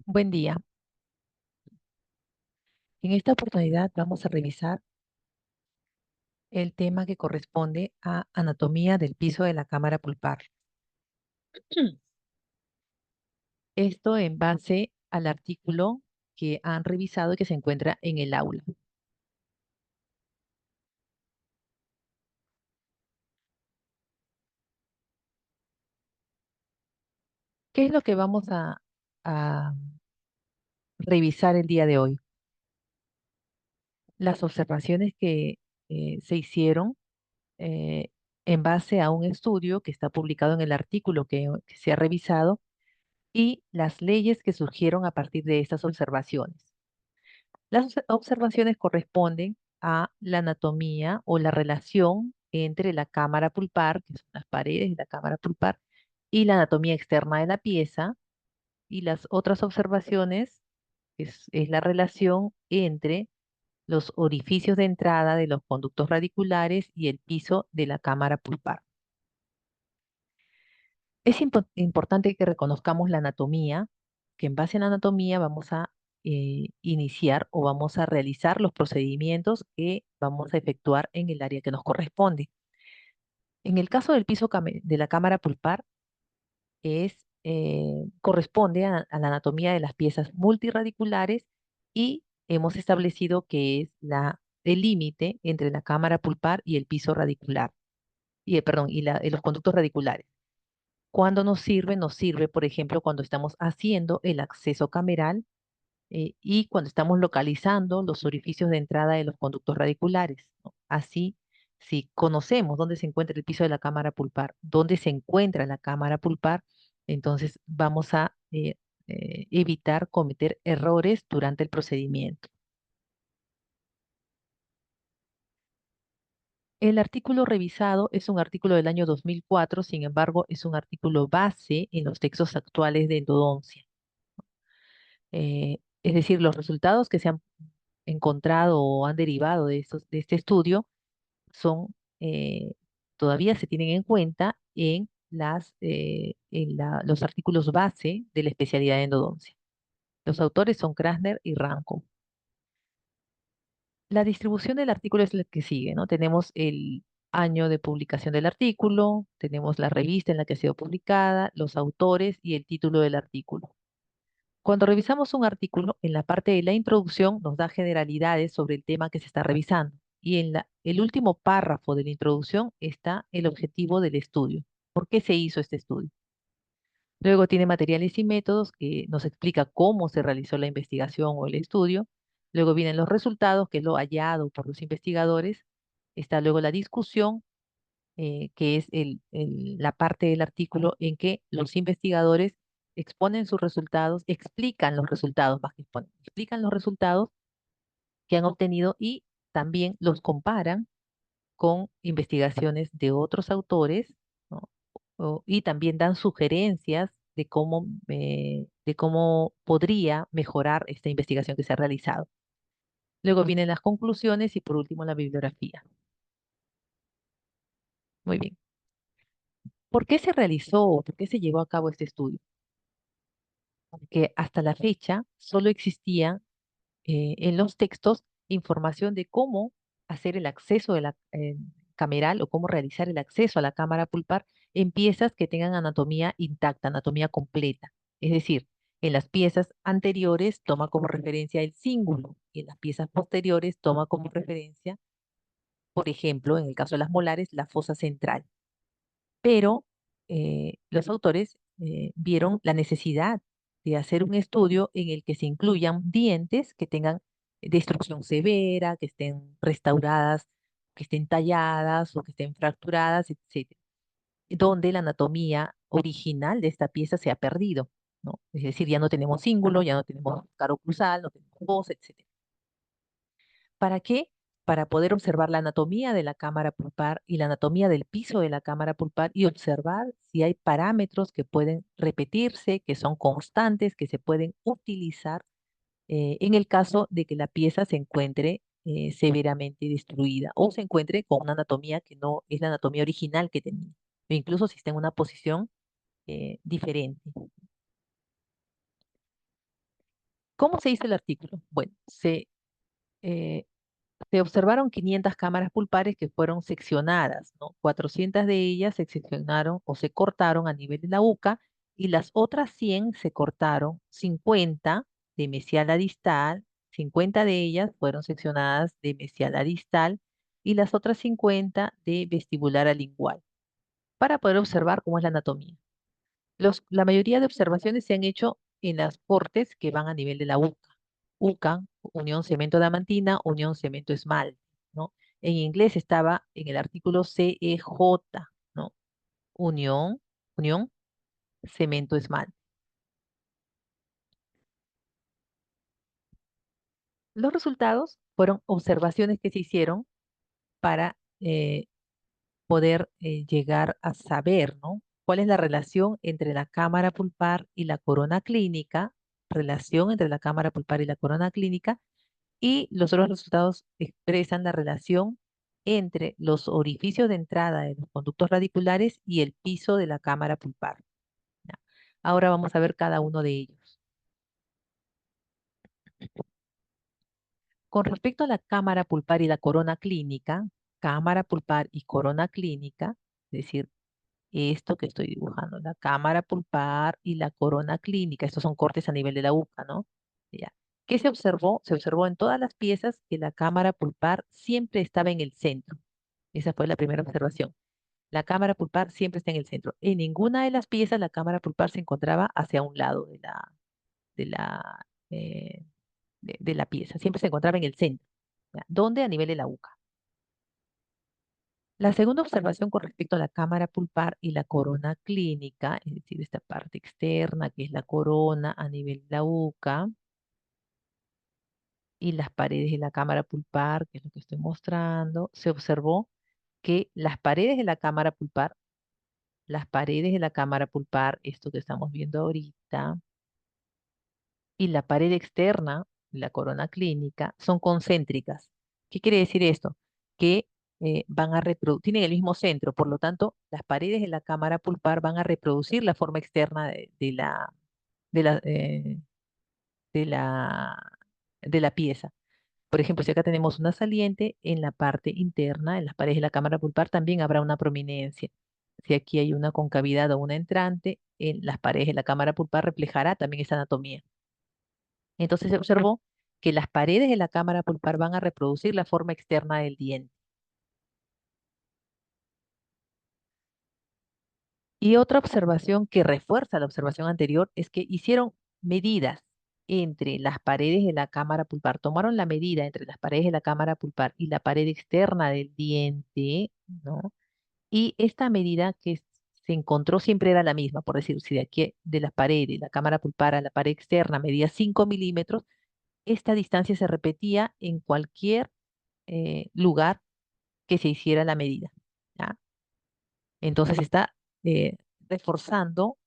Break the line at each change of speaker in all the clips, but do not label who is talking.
Buen día. En esta oportunidad vamos a revisar el tema que corresponde a anatomía del piso de la cámara pulpar. Esto en base al artículo que han revisado y que se encuentra en el aula. ¿Qué es lo que vamos a revisar el día de hoy? Las observaciones que se hicieron eh, en base a un estudio que está publicado en el artículo que se ha revisado y las leyes que surgieron a partir de estas observaciones. Las observaciones corresponden a la anatomía o la relación entre la cámara pulpar, que son las paredes de la cámara pulpar, y la anatomía externa de la pieza. Y las otras observaciones es la relación entre los orificios de entrada de los conductos radiculares y el piso de la cámara pulpar. Es importante que reconozcamos la anatomía, que en base a la anatomía vamos a iniciar o vamos a realizar los procedimientos que vamos a efectuar en el área que nos corresponde. En el caso del piso de la cámara pulpar, corresponde a la anatomía de las piezas multirradiculares y hemos establecido que es el límite entre la cámara pulpar y el piso radicular, y los conductos radiculares. ¿Cuándo nos sirve? Nos sirve, por ejemplo, cuando estamos haciendo el acceso cameral y cuando estamos localizando los orificios de entrada de los conductos radiculares, ¿no? Así, si conocemos dónde se encuentra el piso de la cámara pulpar, dónde se encuentra la cámara pulpar, entonces vamos a evitar cometer errores durante el procedimiento. El artículo revisado es un artículo del año 2004, sin embargo, es un artículo base en los textos actuales de endodoncia. Es decir, los resultados que se han encontrado o han derivado de este estudio son, todavía se tienen en cuenta en los artículos base de la especialidad de endodoncia. Los autores son Krasner y Ranco. La distribución del artículo es la que sigue, ¿no? Tenemos el año de publicación del artículo, tenemos la revista en la que ha sido publicada, los autores y el título del artículo. Cuando revisamos un artículo, en la parte de la introducción nos da generalidades sobre el tema que se está revisando y en el último párrafo de la introducción está el objetivo del estudio. ¿Por qué se hizo este estudio? Luego tiene materiales y métodos que nos explica cómo se realizó la investigación o el estudio. Luego vienen los resultados, que es lo hallado por los investigadores. Está luego la discusión, que es la parte del artículo en que los investigadores exponen sus resultados, explican los resultados, más que exponen, explican los resultados que han obtenido y también los comparan con investigaciones de otros autores, ¿no? Y también dan sugerencias de cómo podría mejorar esta investigación que se ha realizado. Luego vienen las conclusiones y por último la bibliografía. Muy bien. ¿Por qué se realizó o por qué se llevó a cabo este estudio? Porque hasta la fecha solo existía en los textos información de cómo hacer el acceso de la cameral o cómo realizar el acceso a la cámara pulpar en piezas que tengan anatomía intacta, anatomía completa. Es decir, en las piezas anteriores toma como referencia el cíngulo y en las piezas posteriores toma como referencia, por ejemplo, en el caso de las molares, la fosa central. Pero los autores vieron la necesidad de hacer un estudio en el que se incluyan dientes que tengan destrucción severa, que estén restauradas, que estén talladas o que estén fracturadas, etcétera, donde la anatomía original de esta pieza se ha perdido, ¿no? Es decir, ya no tenemos cíngulo, ya no tenemos caro cruzal, no tenemos fosa, etcétera. ¿Para qué? Para poder observar la anatomía de la cámara pulpar y la anatomía del piso de la cámara pulpar y observar si hay parámetros que pueden repetirse, que son constantes, que se pueden utilizar en el caso de que la pieza se encuentre severamente destruida o se encuentre con una anatomía que no es la anatomía original que tenía, o incluso si está en una posición diferente. ¿Cómo se hizo el artículo? Bueno, eh, se observaron 500 cámaras pulpares que fueron seccionadas, ¿no? 400 de ellas se seccionaron o se cortaron a nivel de la uca y las otras 100 se cortaron 50 de mesial a distal, 50 de ellas fueron seccionadas de mesial a distal y las otras 50 de vestibular a lingual para poder observar cómo es la anatomía. La mayoría de observaciones se han hecho en las cortes que van a nivel de la UCA. UCA, unión cemento diamantina, unión cemento esmalte, ¿no? En inglés estaba en el artículo CEJ, ¿no? Unión, unión cemento esmalte. Los resultados fueron observaciones que se hicieron para poder llegar a saber, ¿no? ¿Cuál es la relación entre la cámara pulpar y la corona clínica? Relación entre la cámara pulpar y la corona clínica. Y los otros resultados expresan la relación entre los orificios de entrada de los conductos radiculares y el piso de la cámara pulpar. ¿Ya? Ahora vamos a ver cada uno de ellos. Con respecto a la cámara pulpar y la corona clínica, cámara pulpar y corona clínica, es decir, esto que estoy dibujando, la cámara pulpar y la corona clínica, estos son cortes a nivel de la uca, ¿no? Ya. ¿Qué se observó? Se observó en todas las piezas que la cámara pulpar siempre estaba en el centro. Esa fue la primera observación. La cámara pulpar siempre está en el centro. En ninguna de las piezas la cámara pulpar se encontraba hacia un lado de la, eh, de la pieza. Siempre se encontraba en el centro. ¿Ya? ¿Dónde? A nivel de la uca. La segunda observación con respecto a la cámara pulpar y la corona clínica, es decir, esta parte externa que es la corona a nivel de la uca y las paredes de la cámara pulpar, que es lo que estoy mostrando, se observó que las paredes de la cámara pulpar, esto que estamos viendo ahorita, y la pared externa, la corona clínica, son concéntricas. ¿Qué quiere decir esto? Que van a reproducir, tienen el mismo centro, por lo tanto, las paredes de la cámara pulpar van a reproducir la forma externa de la, eh, de la, de la pieza. Por ejemplo, si acá tenemos una saliente, en la parte interna, en las paredes de la cámara pulpar, también habrá una prominencia. Si aquí hay una concavidad o una entrante, en las paredes de la cámara pulpar reflejará también esa anatomía. Entonces se observó que las paredes de la cámara pulpar van a reproducir la forma externa del diente. Y otra observación que refuerza la observación anterior es que hicieron medidas entre las paredes de la cámara pulpar, tomaron la medida entre las paredes de la cámara pulpar y la pared externa del diente, ¿no? Y esta medida se encontró siempre era la misma, por decir, si de aquí de las paredes, la cámara pulpar a la pared externa medía 5 milímetros, esta distancia se repetía en cualquier lugar que se hiciera la medida. ¿Ya? Entonces está reforzando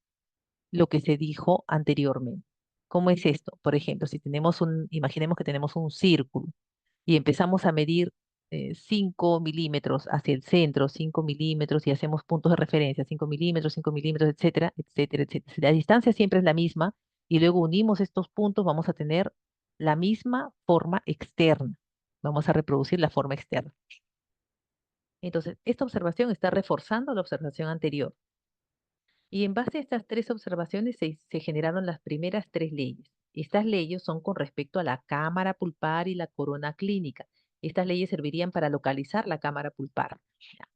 lo que se dijo anteriormente. ¿Cómo es esto? Por ejemplo, si tenemos imaginemos que tenemos un círculo y empezamos a medir 5 milímetros hacia el centro, 5 milímetros y hacemos puntos de referencia, 5 milímetros, etcétera, etcétera, etcétera. Si la distancia siempre es la misma y luego unimos estos puntos, vamos a tener la misma forma externa. Vamos a reproducir la forma externa. Entonces, esta observación está reforzando la observación anterior. Y en base a estas tres observaciones se generaron las primeras tres leyes. Estas leyes son con respecto a la cámara pulpar y la corona clínica. Estas leyes servirían para localizar la cámara pulpar. Ya.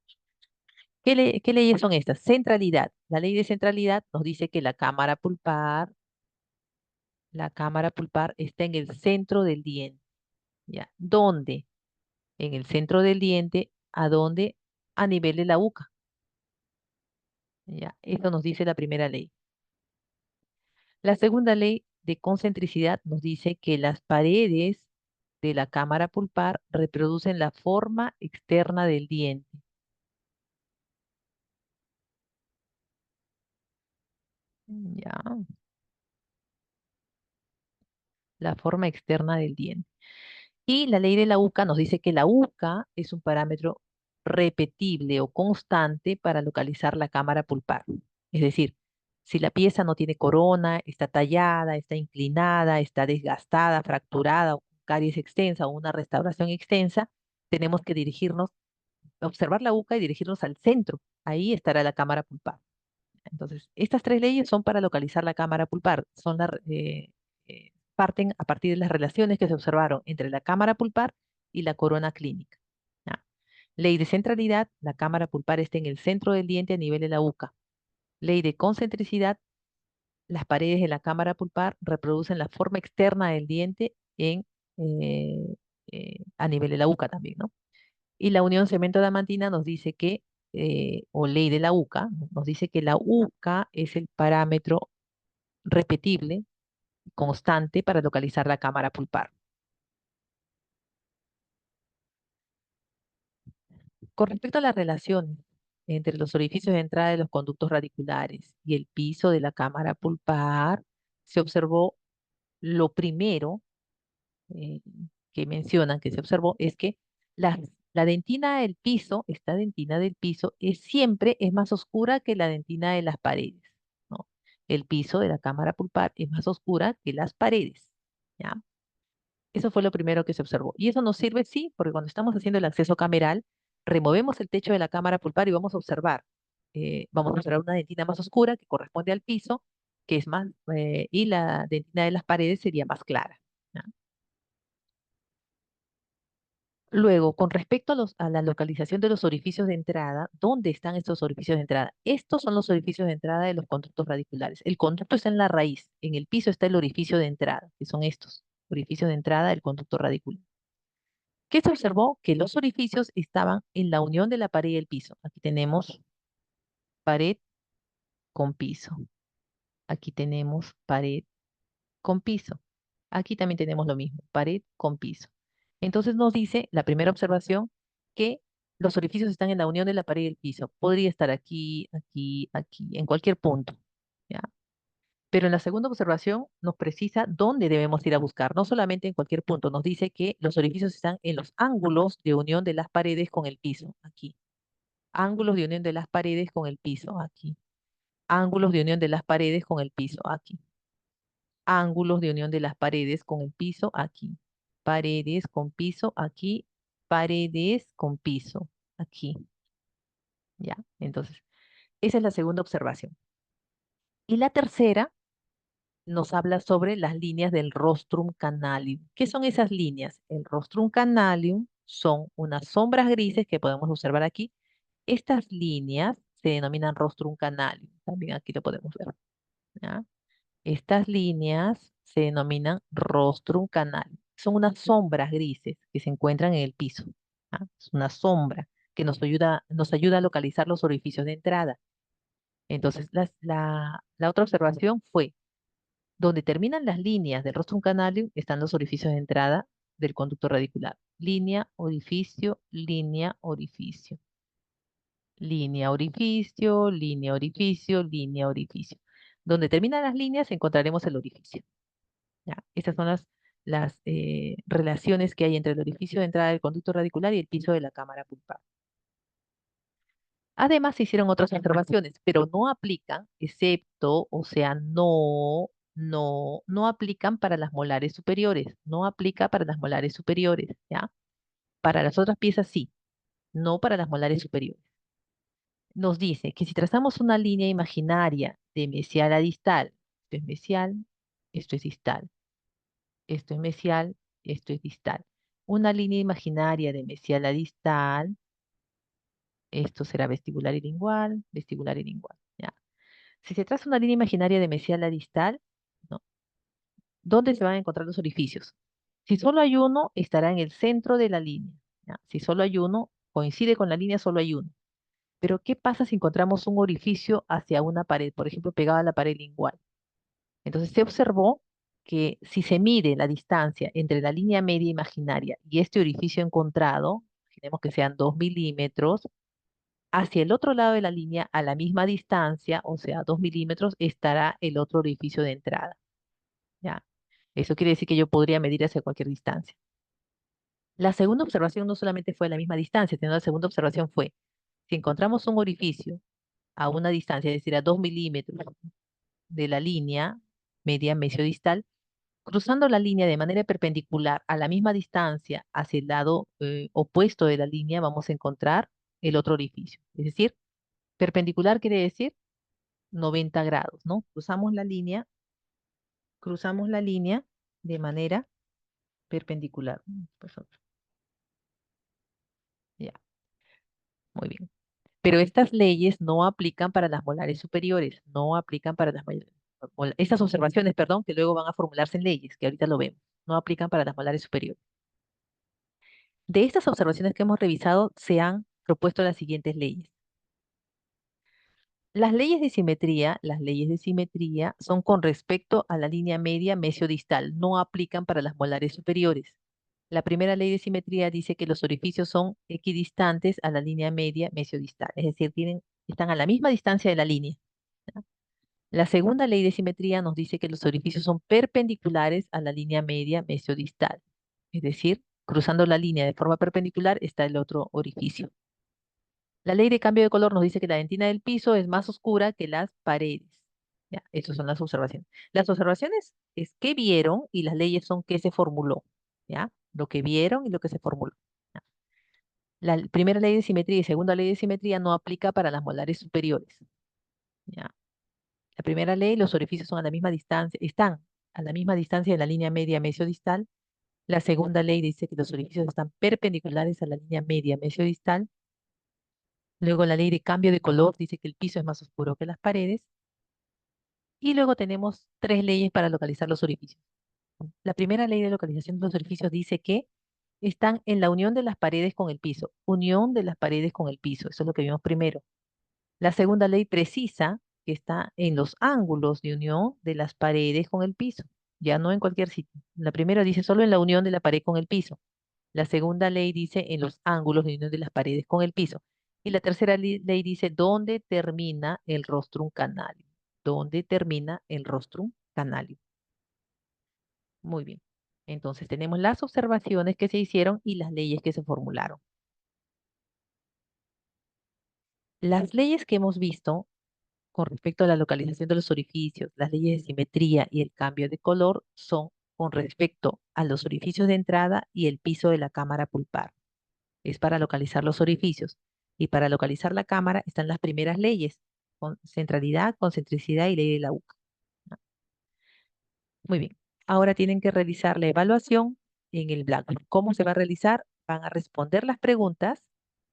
¿Qué leyes son estas? Centralidad. La ley de centralidad nos dice que la cámara pulpar está en el centro del diente. ¿Ya? ¿Dónde? En el centro del diente, ¿a dónde? A nivel de la uca. ¿Ya? Eso nos dice la primera ley. La segunda ley de concentricidad nos dice que las paredes de la cámara pulpar reproducen la forma externa del diente. Ya, la forma externa del diente. Y la ley de la UCA nos dice que la UCA es un parámetro repetible o constante para localizar la cámara pulpar. Es decir, Si la pieza no tiene corona, está tallada, está inclinada, está desgastada, fracturada, o con caries extensa o una restauración extensa, tenemos que dirigirnos, observar la UCA y dirigirnos al centro. Ahí estará la cámara pulpar. Entonces, estas tres leyes son para localizar la cámara pulpar. Parten a partir de las relaciones que se observaron entre la cámara pulpar y la corona clínica. ¿Ya? Ley de centralidad, la cámara pulpar está en el centro del diente a nivel de la UCA. Ley de concentricidad, las paredes de la cámara pulpar reproducen la forma externa del diente eh, a nivel de la UCA también, ¿no? Y la unión cemento-adamantina nos dice que, o ley de la UCA, nos dice que la UCA es el parámetro repetible, constante para localizar la cámara pulpar. Con respecto a las relaciones entre los orificios de entrada de los conductos radiculares y el piso de la cámara pulpar, se observó lo primero eh, que mencionan que se observó es que la, la dentina del piso, esta dentina del piso, siempre es más oscura que la dentina de las paredes, ¿no? El piso de la cámara pulpar es más oscura que las paredes, ¿ya? Eso fue lo primero que se observó. Y eso nos sirve, sí, porque cuando estamos haciendo el acceso cameral, removemos el techo de la cámara pulpar y vamos a observar una dentina más oscura que corresponde al piso, que es más, y la dentina de las paredes sería más clara. ¿Ya? Luego, con respecto a la localización de los orificios de entrada, ¿dónde están estos orificios de entrada? Estos son los orificios de entrada de los conductos radiculares. El conducto está en la raíz, en el piso está el orificio de entrada, que son estos, orificios de entrada del conducto radicular. ¿Qué se observó? Que los orificios estaban en la unión de la pared y el piso. Aquí tenemos pared con piso. Aquí tenemos pared con piso. Aquí también tenemos lo mismo, pared con piso. Entonces nos dice la primera observación que los orificios están en la unión de la pared y el piso. Podría estar aquí, aquí, aquí, en cualquier punto, ¿ya? Pero en la segunda observación nos precisa dónde debemos ir a buscar, no solamente en cualquier punto, nos dice que los orificios están en los ángulos de unión de las paredes con el piso, aquí. Ángulos de unión de las paredes con el piso, aquí. Ángulos de unión de las paredes con el piso, aquí. Ángulos de unión de las paredes con el piso, aquí. Paredes con piso, aquí. Paredes con piso, aquí. ¿Ya? Entonces, esa es la segunda observación. Y la tercera nos habla sobre las líneas del rostrum canalium. ¿Qué son esas líneas? El rostrum canalium son unas sombras grises que podemos observar aquí. Estas líneas se denominan rostrum canalium. También aquí lo podemos ver. ¿Ya? Estas líneas se denominan rostrum canalium. Son unas sombras grises que se encuentran en el piso. ¿Ya? Es una sombra que nos ayuda a localizar los orificios de entrada. Entonces, la otra observación fue donde terminan las líneas del rostrum canalium están los orificios de entrada del conducto radicular. Línea, orificio, línea, orificio. Línea, orificio, línea, orificio, línea, orificio. Donde terminan las líneas encontraremos el orificio. ¿Ya? Estas son las relaciones que hay entre el orificio de entrada del conducto radicular y el piso de la cámara pulpar. Además, se hicieron otras observaciones, pero no aplican, excepto, o sea, no aplican para las molares superiores, no aplica para las molares superiores, ¿ya? Para las otras piezas sí, no para las molares superiores. Nos dice que si trazamos una línea imaginaria de mesial a distal, esto es mesial, esto es distal, esto es mesial, esto es distal. Una línea imaginaria de mesial a distal, esto será vestibular y lingual, ¿ya? Si se traza una línea imaginaria de mesial a distal, ¿no? ¿Dónde se van a encontrar los orificios? Si solo hay uno, estará en el centro de la línea, ¿ya? Si solo hay uno, coincide con la línea, solo hay uno. Pero ¿qué pasa si encontramos un orificio hacia una pared, por ejemplo, pegada a la pared lingual? Entonces se observó que si se mide la distancia entre la línea media imaginaria y este orificio encontrado, imaginemos que sean 2 milímetros, hacia el otro lado de la línea, a la misma distancia, o sea, 2 milímetros, estará el otro orificio de entrada. ¿Ya? Eso quiere decir que yo podría medir hacia cualquier distancia. La segunda observación no solamente fue a la misma distancia, sino la segunda observación fue, si encontramos un orificio a una distancia, es decir, a 2 milímetros, de la línea media mesiodistal, cruzando la línea de manera perpendicular a la misma distancia hacia el lado opuesto de la línea, vamos a encontrar el otro orificio. Es decir, perpendicular quiere decir 90 grados, ¿no? Cruzamos la línea de manera perpendicular. Por favor. Ya, muy bien. Pero estas leyes no aplican para las molares superiores, no aplican para las estas observaciones, perdón, que luego van a formularse en leyes, que ahorita lo vemos, no aplican para las molares superiores. De estas observaciones que hemos revisado, se han propuesto las siguientes leyes. Las leyes de simetría son con respecto a la línea media mesiodistal, no aplican para las molares superiores. La primera ley de simetría dice que los orificios son equidistantes a la línea media mesiodistal, es decir, están a la misma distancia de la línea. ¿Ya? La segunda ley de simetría nos dice que los orificios son perpendiculares a la línea media mesiodistal, es decir, cruzando la línea de forma perpendicular está el otro orificio. La ley de cambio de color nos dice que la dentina del piso es más oscura que las paredes. Ya, esas son las observaciones. Las observaciones es qué vieron y las leyes son qué se formuló. ¿Ya? Lo que vieron y lo que se formuló. ¿Ya? La primera ley de simetría y segunda ley de simetría no aplica para las molares superiores. ¿Ya? La primera ley, los orificios son a la misma distancia, están a la misma distancia de la línea media mesiodistal. La segunda ley dice que los orificios están perpendiculares a la línea media mesiodistal. Luego la ley de cambio de color dice que el piso es más oscuro que las paredes. Y luego tenemos tres leyes para localizar los orificios. La primera ley de localización de los orificios dice que están en la unión de las paredes con el piso. Unión de las paredes con el piso. Eso es lo que vimos primero. La segunda ley precisa que está en los ángulos de unión de las paredes con el piso. Ya no en cualquier sitio. La primera dice solo en la unión de la pared con el piso. La segunda ley dice en los ángulos de unión de las paredes con el piso. Y la tercera ley dice dónde termina el rostrum canalium. ¿Dónde termina el rostrum canalium? Muy bien. Entonces tenemos las observaciones que se hicieron y las leyes que se formularon. Las leyes que hemos visto con respecto a la localización de los orificios, las leyes de simetría y el cambio de color son con respecto a los orificios de entrada y el piso de la cámara pulpar. Es para localizar los orificios. Y para localizar la cámara están las primeras leyes, con centralidad, concentricidad y ley de la UCA. ¿No? Muy bien. Ahora tienen que realizar la evaluación en el Blackboard. ¿Cómo se va a realizar? Van a responder las preguntas.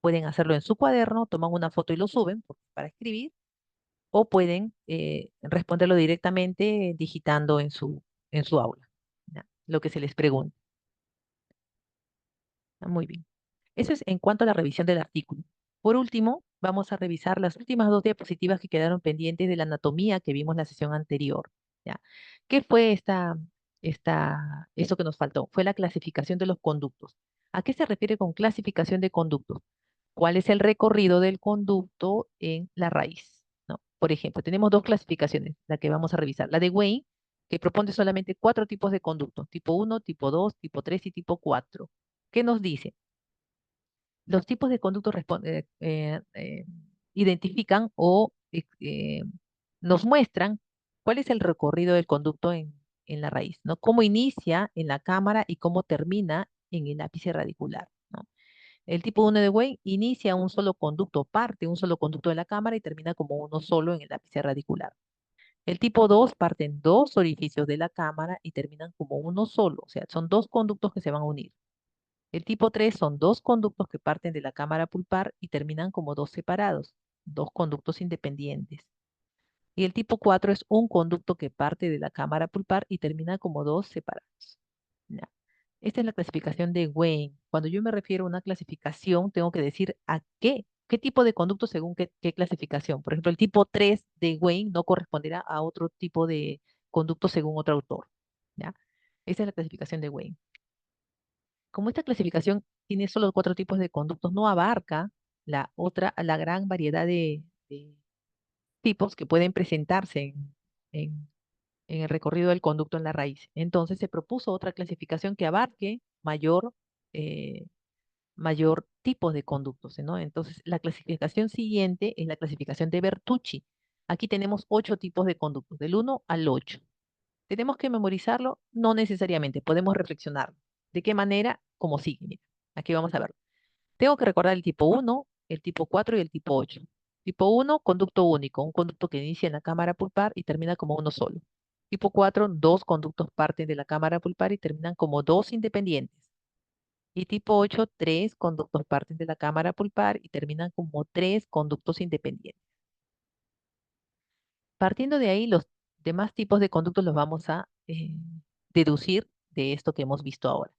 Pueden hacerlo en su cuaderno, toman una foto y lo suben para escribir, o pueden responderlo directamente digitando en su aula, ¿ya? Lo que se les pregunte. Muy bien. Eso es en cuanto a la revisión del artículo. Por último, vamos a revisar las últimas dos diapositivas que quedaron pendientes de la anatomía que vimos en la sesión anterior. ¿Ya? ¿Qué fue esto que nos faltó? Fue la clasificación de los conductos. ¿A qué se refiere con clasificación de conductos? ¿Cuál es el recorrido del conducto en la raíz? ¿No? Por ejemplo, tenemos dos clasificaciones, la que vamos a revisar. La de Wayne, que propone solamente cuatro tipos de conductos, tipo 1, tipo 2, tipo 3 y tipo 4. ¿Qué nos dice? Los tipos de conductos identifican o nos muestran cuál es el recorrido del conducto en la raíz, ¿no? Cómo inicia en la cámara y cómo termina en el ápice radicular, ¿no? El tipo 1 de Wayne inicia un solo conducto, parte un solo conducto de la cámara y termina como uno solo en el ápice radicular. El tipo 2 parte en dos orificios de la cámara y terminan como uno solo, o sea, son dos conductos que se van a unir. El tipo 3 son dos conductos que parten de la cámara pulpar y terminan como dos separados, dos conductos independientes. Y el tipo 4 es un conducto que parte de la cámara pulpar y termina como dos separados. Ya. Esta es la clasificación de Wayne. Cuando yo me refiero a una clasificación, tengo que decir a qué tipo de conducto según qué clasificación. Por ejemplo, el tipo 3 de Wayne no corresponderá a otro tipo de conducto según otro autor. ¿Ya? Esa es la clasificación de Wayne. Como esta clasificación tiene solo cuatro tipos de conductos, no abarca la gran variedad de tipos que pueden presentarse en- en el recorrido del conducto en la raíz. Entonces se propuso otra clasificación que abarque eh, mayor tipos de conductos, ¿no? Entonces la clasificación siguiente es la clasificación de Bertucci. Aquí tenemos 8 tipos de conductos, del 1 al 8. ¿Tenemos que memorizarlo? No necesariamente, podemos reflexionar. ¿De qué manera? Como sigue, mira. Aquí vamos a ver. Tengo que recordar el tipo 1, el tipo 4 y el tipo 8. Tipo 1, conducto único, un conducto que inicia en la cámara pulpar y termina como uno solo. Tipo 4, dos conductos parten de la cámara pulpar y terminan como dos independientes. Y tipo 8, tres conductos parten de la cámara pulpar y terminan como tres conductos independientes. Partiendo de ahí, los demás tipos de conductos los vamos a deducir de esto que hemos visto ahora.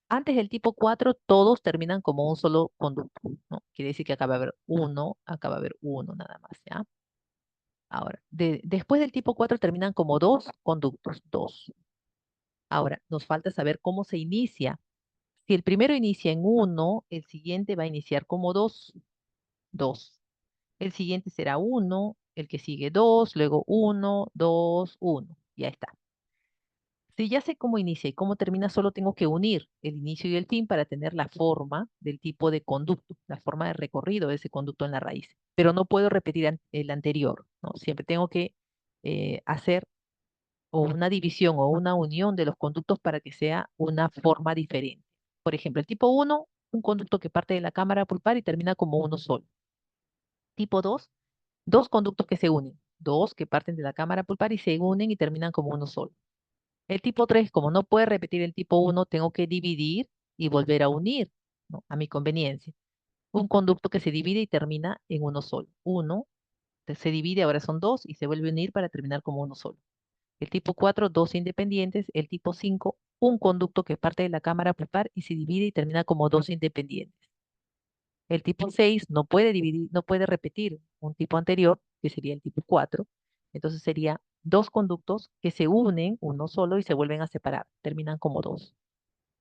Antes del tipo 4, todos terminan como un solo conducto, ¿no? Quiere decir que acá va a haber uno nada más, ¿ya? Ahora, después del tipo 4 terminan como dos conductos, dos. Ahora, nos falta saber cómo se inicia. Si el primero inicia en uno, el siguiente va a iniciar como dos, dos. El siguiente será uno, el que sigue dos, luego uno, dos, uno. Ya está. Si ya sé cómo inicia y cómo termina, solo tengo que unir el inicio y el fin para tener la forma del tipo de conducto, la forma de recorrido de ese conducto en la raíz. Pero no puedo repetir el anterior, ¿no? Siempre tengo que hacer o una división o una unión de los conductos para que sea una forma diferente. Por ejemplo, el tipo uno, un conducto que parte de la cámara pulpar y termina como uno solo. Tipo 2, dos conductos que se unen, dos que parten de la cámara pulpar y se unen y terminan como uno solo. El tipo 3, como no puede repetir el tipo 1, tengo que dividir y volver a unir, ¿no? A mi conveniencia. Un conducto que se divide y termina en uno solo. Uno se divide, ahora son dos y se vuelve a unir para terminar como uno solo. El tipo 4, dos independientes. El tipo 5, un conducto que parte de la cámara pulpar y se divide y termina como dos independientes. El tipo 6 no puede dividir, no puede repetir un tipo anterior, que sería el tipo 4. Entonces sería dos conductos que se unen, uno solo, y se vuelven a separar, terminan como dos.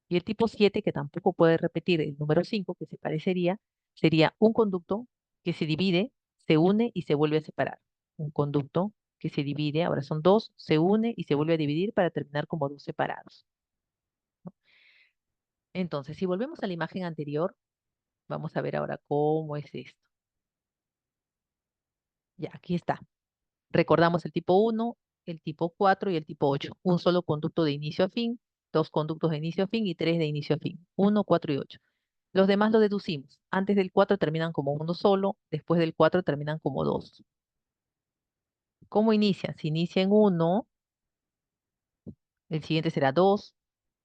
Y el tipo 7, que tampoco puede repetir el número 5, que se parecería, sería un conducto que se divide, se une y se vuelve a separar. Un conducto que se divide, ahora son dos, se une y se vuelve a dividir para terminar como dos separados. Entonces, si volvemos a la imagen anterior, vamos a ver ahora cómo es esto. Ya, aquí está. Recordamos el tipo 1, el tipo 4 y el tipo 8. Un solo conducto de inicio a fin, dos conductos de inicio a fin y tres de inicio a fin. 1, 4 y 8. Los demás lo deducimos. Antes del 4 terminan como uno solo, después del 4 terminan como dos. ¿Cómo inicia? Si inicia en 1, el siguiente será 2,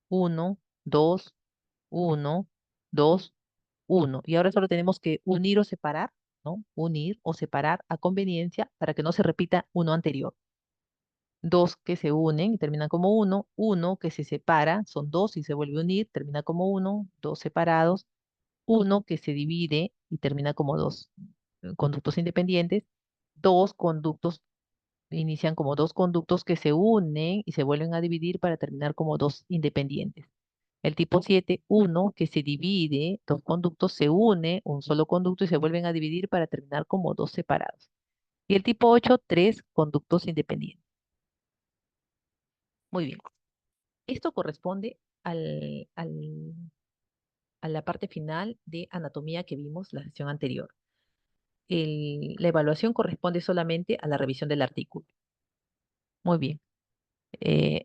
1, 2, 1, 2, 1. Y ahora solo tenemos que unir o separar, ¿no? Unir o separar a conveniencia para que no se repita uno anterior. Dos que se unen y terminan como uno, uno que se separa, son dos y se vuelve a unir, termina como uno, dos separados, uno que se divide y termina como dos conductos independientes, dos conductos inician como dos conductos que se unen y se vuelven a dividir para terminar como dos independientes. El tipo 7, uno que se divide, dos conductos se une, un solo conducto y se vuelven a dividir para terminar como dos separados. Y el tipo 8, tres conductos independientes. Muy bien. Esto corresponde a la parte final de anatomía que vimos la sesión anterior. La evaluación corresponde solamente a la revisión del artículo. Muy bien.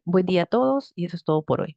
Buen día a todos y eso es todo por hoy.